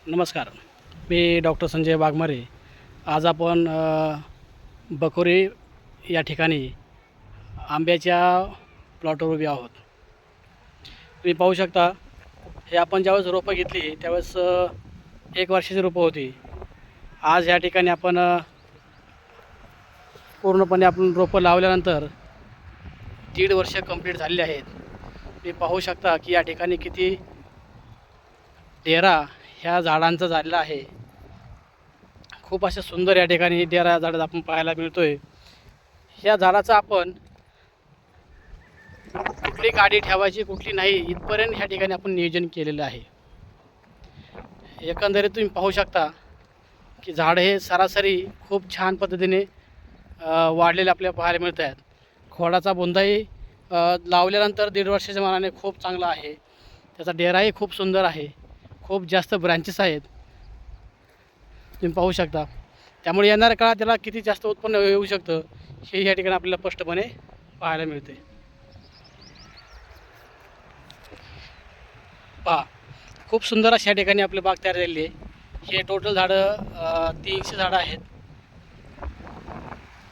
नमस्कार. मी डॉक्टर संजय वाघमारे. आज आपण बकोरी या ठिकाणी आंब्याच्या प्लॉटवर उभे आहोत. तुम्ही पाहू शकता, हे आपण ज्यावेळेस रोपं घेतली त्यावेळेस 1 वर्षाची रोपं होती. आज या ठिकाणी आपण पूर्णपणे आपण रोपं लावल्यानंतर 1.5 वर्ष कंप्लीट झालेली आहेत. तुम्ही पाहू शकता की या ठिकाणी किती डेरा ह्या झाडांचा झालेला आहे. खूप अशा सुंदर या ठिकाणी डेरा झाडात आपण पाहायला मिळतोय. ह्या झाडाचं आपण कुठली गाडी ठेवायची कुठली नाही इथपर्यंत ह्या ठिकाणी आपण नियोजन केलेलं आहे. एकंदरीत तुम्ही पाहू शकता की झाड हे सरासरी खूप छान पद्धतीने वाढलेले आपल्याला पाहायला मिळत आहेत. खोडाचा बुंदाही लावल्यानंतर 1.5 वर्षाच्या मानाने खूप चांगला आहे. त्याचा डेराही खूप सुंदर आहे. खूप जास्त ब्रांचेस आहेत तुम्ही पाहू शकता. त्यामुळे येणाऱ्या काळात त्याला किती जास्त उत्पन्न येऊ शकतं हे या ठिकाणी आपल्याला स्पष्टपणे पाहायला मिळते. पहा, खूप सुंदर अशा ठिकाणी आपली बाग तयार झालेली आहे. हे टोटल झाडं 300 झाडं आहेत.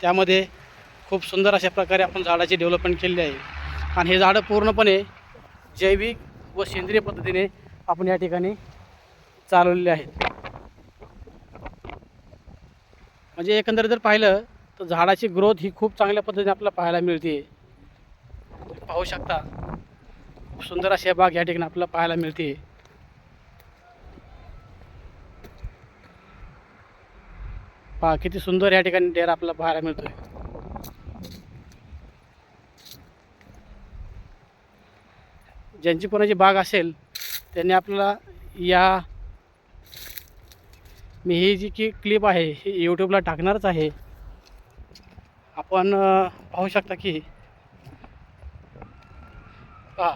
त्यामध्ये खूप सुंदर अशा प्रकारे आपण झाडाची डेव्हलपमेंट केलेली आहे. आणि हे झाडं पूर्णपणे जैविक व सेंद्रिय पद्धतीने आपण या ठिकाणी चालवलेले आहेत. म्हणजे एकंदरीत जर पाहिलं तर झाडाची ग्रोथ ही खूप चांगल्या पद्धतीने आपल्याला पाहायला मिळते. पाहू शकता, खूप सुंदर अशी बाग या ठिकाणी आपल्याला पाहायला मिळते. पहा किती सुंदर या ठिकाणी डेरा आपल्याला पाहायला मिळतोय. ज्यांची कोणाची बाग असेल त्यांनी आपल्याला मी ही जी की क्लिप आहे ही यूट्यूबला टाकणारच आहे. आपण पाहू शकता की पहा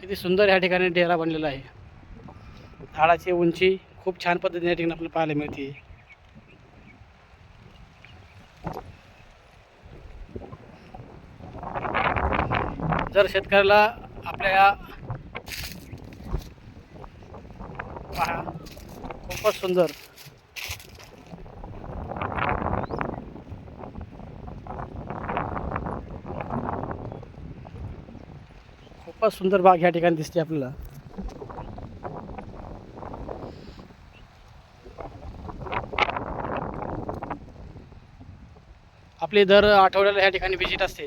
किती सुंदर या ठिकाणी डेरा बनलेला आहे. झाडाची उंची खूप छान पद्धतीने या ठिकाणी आपल्याला पाहायला मिळते. जर शेतकऱ्याला आपल्या पहा खूपच सुंदर खूपच सुंदर बाग या ठिकाणी दिसते आपल्याला. आपली दर आठवड्याला या ठिकाणी व्हिजिट असते.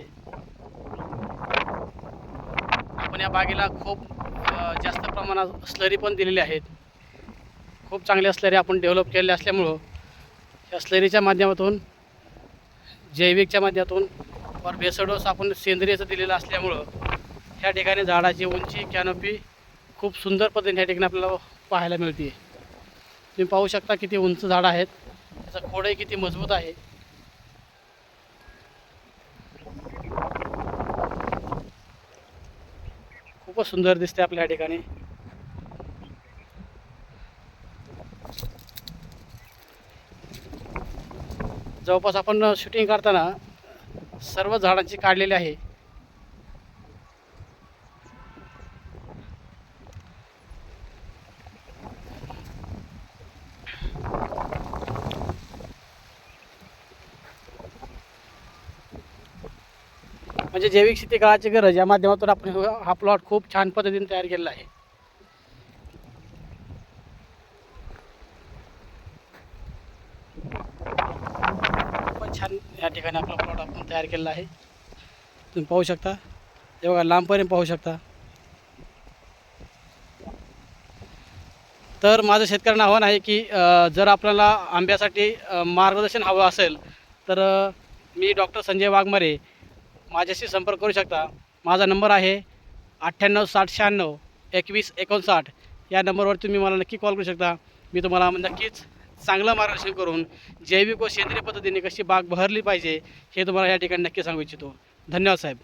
आपण या बागेला खूप जास्त प्रमाणात स्लरी पण दिलेली आहेत. खूप चांगल्या स्लरी आपण डेव्हलप केलेल्या असल्यामुळं या स्लरीच्या माध्यमातून जैविकच्या माध्यमातून वर बेसल डोस आपण सेंद्रियचं दिलेलं असल्यामुळं ह्या ठिकाणी झाडाची उंची कॅनोपी खूप सुंदर पद्धतीने ह्या ठिकाणी आपल्याला पाहायला मिळते. तुम्ही पाहू शकता किती उंच झाडं आहेत. त्याचं खोडही किती मजबूत आहे. खूपच सुंदर दिसते आपल्या ठिकाणी. जवळपास आपण शूटिंग करताना सर्व झाडांची काढलेली आहे. म्हणजे जैविक शेती काळाची गरज या माध्यमातून आपण हा प्लॉट खूप छान पद्धतीने तयार केलेला आहे. खूपच छान या ठिकाणी आपला प्लॉट आपण तयार केलेला आहे. तुम्ही पाहू शकता, हे बघा लांबपर्यंत पाहू शकता. तर माझं शेतकऱ्यांना आव्हान आहे की जर आपल्याला आंब्यासाठी मार्गदर्शन हवं असेल तर मी डॉक्टर संजय वाघमारे माझ्याशी संपर्क करू शकता. माझा नंबर आहे 98 60 96 21 59. या नंबरवर तुम्ही मला नक्की कॉल करू शकता. मी तुम्हाला नक्कीच चांगलं मार्गदर्शन करून जैविक व सेंद्रिय पद्धतीने कशी बाग बहरली पाहिजे हे तुम्हाला या ठिकाणी नक्की सांगू इच्छितो. धन्यवाद साहेब.